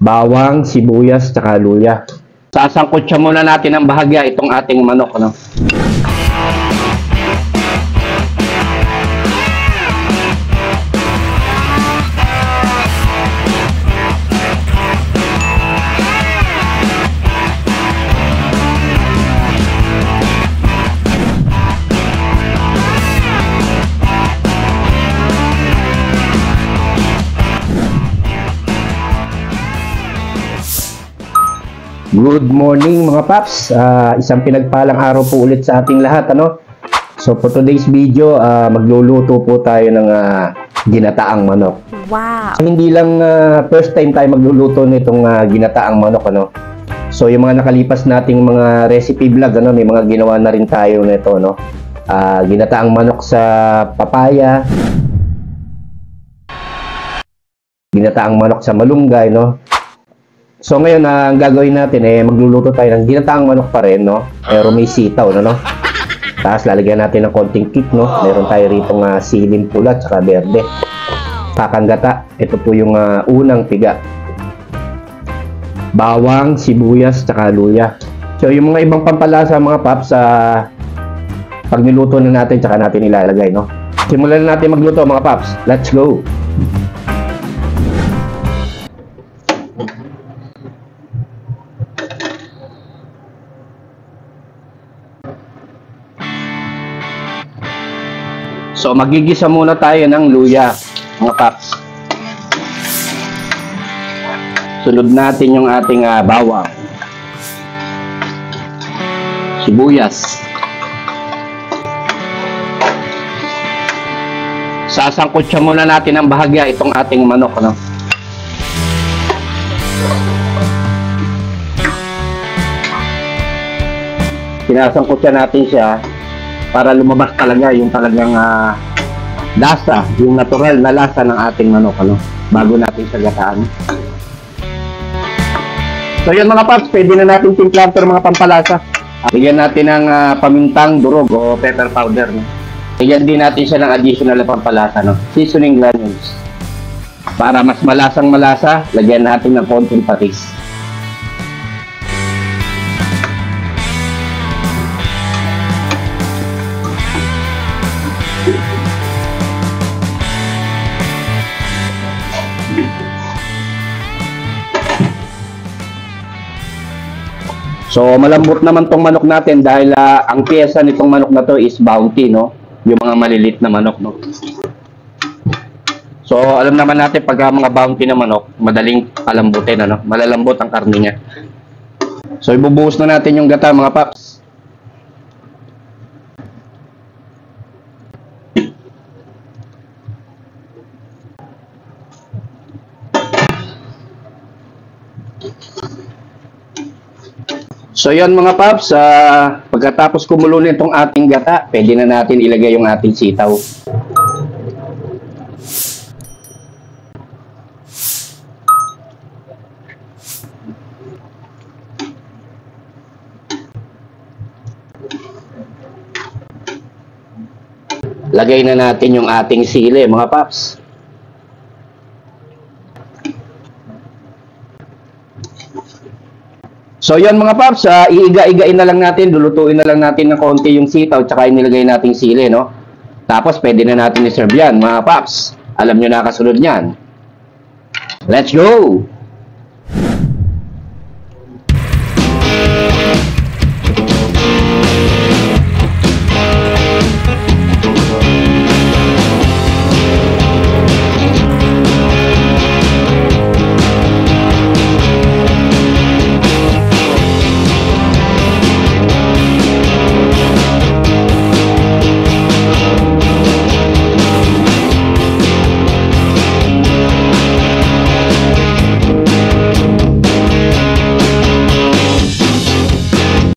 bawang, sibuyas, tsaka luya. Sasangkot siya muna natin ng bahagya itong ating manok, no? Good morning mga paps, isang pinagpalang araw po ulit sa ating lahat, ano? So for today's video, magluluto po tayo ng ginataang manok. Wow! So, hindi lang first time tayo magluluto nitong ginataang manok, ano? So yung mga nakalipas nating mga recipe vlog, ano, may mga ginawa na rin tayo nito, no? Ginataang manok sa papaya, ginataang manok sa malunggay, no? So ngayon ang gagawin natin magluluto tayo ng ginataang manok pa rin, no? Pero may sitaw, no? Tapos lalagyan natin ng konting kick, no? Meron tayo rito siling pula at saka berde. Kakanggata, ito po yung unang piga. Bawang, sibuyas, tsaka luya. So yung mga ibang pampalasa mga paps, pag niluto na natin, tsaka natin ilalagay, no? Simulan na natin magluto mga paps. Let's go! So magigisa muna tayo ng luya, mga paps. Sunod natin yung ating bawang, sibuyas. Sasangkot siya muna natin ng bahagya itong ating manok, no? Sinasangkot natin siya para lumabas talaga yung talagang lasa, yung natural na lasa ng ating manok, ano, bago natin siya gataan. So yun mga paps, pwede na natin timplahan pero mga pampalasa. Bigyan natin ng pamintang durog o pepper powder, no? Bigyan din natin siya ng additional na pampalasa, no? Seasoning granules. Para mas malasang malasa, lagyan natin ng konting patis. So malambot naman tong manok natin dahil ang piyesa nitong manok na to is bounty, no? Yung mga malilit na manok, no? So alam naman natin pag mga bounty na manok, madaling palambutin, ano? Malalambot ang karne niya. So ibubuhos na natin yung gata mga paps. So yan mga paps, pagkatapos kumulo na itong ating gata, pwede na natin ilagay yung ating sitaw. Lagay na natin yung ating sili mga paps. So yan mga paps, iiga-igain na lang natin, lulutuin na lang natin ng konti yung sitaw tsaka inilagay nating sili, no? Tapos pwede na natin i-serve yan mga paps. Alam nyo na kasunod niyan. Let's go!